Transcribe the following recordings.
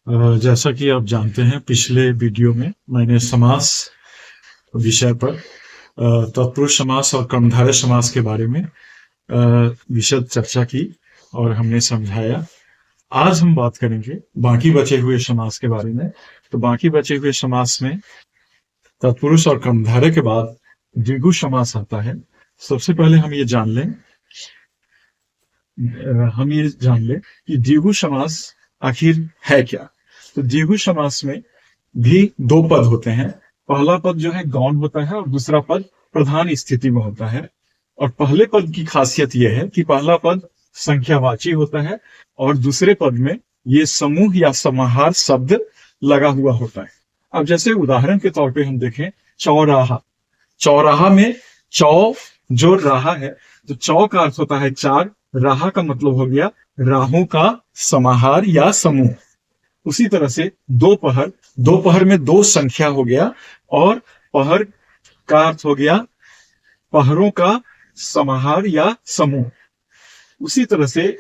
जैसा कि आप जानते हैं, पिछले वीडियो में मैंने समास विषय पर तत्पुरुष समास और कर्मधारय समास के बारे में विशद चर्चा की और हमने समझाया। आज हम बात करेंगे बाकी बचे हुए समास के बारे में। तो बाकी बचे हुए समास में तत्पुरुष और कर्मधारय के बाद द्विगु समास आता है। सबसे पहले हम ये जान लें कि द्विगु समास आखिर है क्या। तो द्विगु समास में भी दो पद होते हैं। पहला पद जो है गौण होता है और दूसरा पद प्रधान स्थिति में होता है। और पहले पद की खासियत यह है कि पहला पद संख्यावाची होता है और दूसरे पद में ये समूह या समाहार शब्द लगा हुआ होता है। अब जैसे उदाहरण के तौर पे हम देखें चौराहा। चौराहा में चौ जो राहा है, तो चौ का अर्थ होता है चार, राहा का मतलब हो गया राहों का समाहार या समूह। उसी तरह से दोपहर, दोपहर में दो संख्या हो गया और पहर का अर्थ हो गया पहरों का समाहार या समूह। उसी तरह से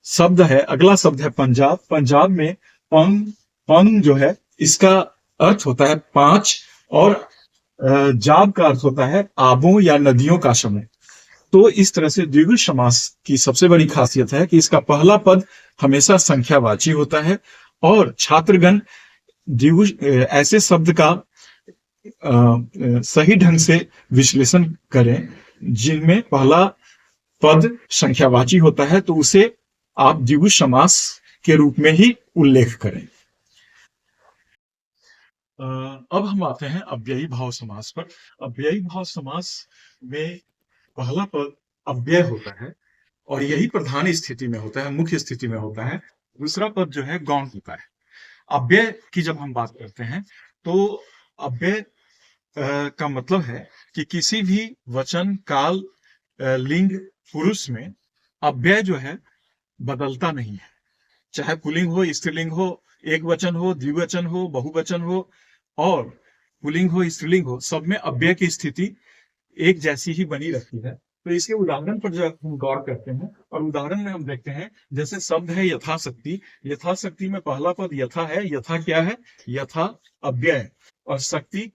शब्द है, अगला शब्द है पंजाब। पंजाब में पंग जो है इसका अर्थ होता है पांच और जाब का अर्थ होता है आबों या नदियों का समूह। तो इस तरह से द्विगु समास की सबसे बड़ी खासियत है कि इसका पहला पद हमेशा संख्यावाची होता है और छात्रगण द्विगु ऐसे शब्द का सही ढंग से विश्लेषण करें जिनमें पहला पद संख्यावाची होता है, तो उसे आप द्विगु समास के रूप में ही उल्लेख करें। अब हम आते हैं अव्ययी भाव समास पर। अव्ययी भाव समास में पहला पद अव्यय होता है और यही प्रधान स्थिति में होता है, मुख्य स्थिति में होता है। दूसरा पद जो है गौण होता है। अव्यय की जब हम बात करते हैं तो अव्यय का मतलब है कि किसी भी वचन, काल, लिंग, पुरुष में अव्यय जो है बदलता नहीं है। चाहे पुल्लिंग हो, स्त्रीलिंग हो, एक वचन हो, द्विवचन हो, बहुवचन हो और पुल्लिंग हो, स्त्रीलिंग हो, सब में अव्यय की स्थिति एक जैसी ही बनी रहती है। तो इसके उदाहरण पर जब हम गौर करते हैं और उदाहरण में हम देखते हैं, जैसे शब्द है यथाशक्ति। यथाशक्ति में पहला पद यथा है। यथा क्या है? यथा अव्यय। और शक्ति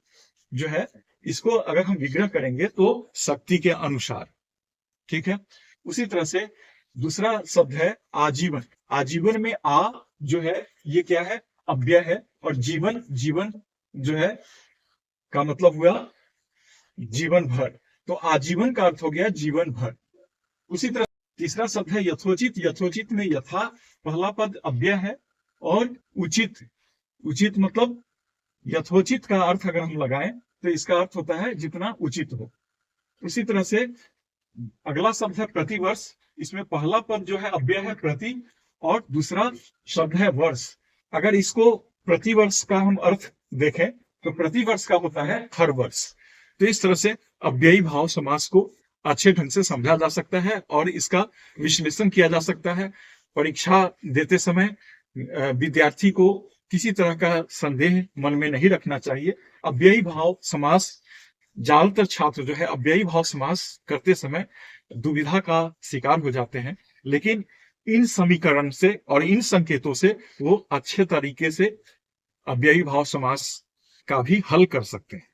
जो है इसको अगर हम विग्रह करेंगे तो शक्ति के अनुसार। ठीक है। उसी तरह से दूसरा शब्द है आजीवन। आजीवन में आ जो है ये क्या है? अव्यय है। और जीवन, जीवन जो है का मतलब हुआ जीवन भर। तो आजीवन का अर्थ हो गया जीवन भर। उसी तरह तीसरा शब्द है यथोचित। यथोचित में यथा पहला पद अव्यय है और उचित, उचित मतलब यथोचित का अर्थ अगर हम लगाएं तो इसका अर्थ होता है जितना उचित हो। उसी तरह से अगला शब्द है प्रतिवर्ष। इसमें पहला पद जो है अव्यय है प्रति और दूसरा शब्द है वर्ष। अगर इसको प्रतिवर्ष का हम अर्थ देखें तो प्रतिवर्ष का होता है हर वर्ष। तो इस तरह से अव्ययी भाव समास को अच्छे ढंग से समझा जा सकता है और इसका विश्लेषण किया जा सकता है। परीक्षा देते समय विद्यार्थी को किसी तरह का संदेह मन में नहीं रखना चाहिए। अव्ययी भाव समास, ज्यादातर छात्र जो है अव्ययी भाव समास करते समय दुविधा का शिकार हो जाते हैं, लेकिन इन समीकरण से और इन संकेतों से वो अच्छे तरीके से अव्ययी भाव समास का भी हल कर सकते हैं।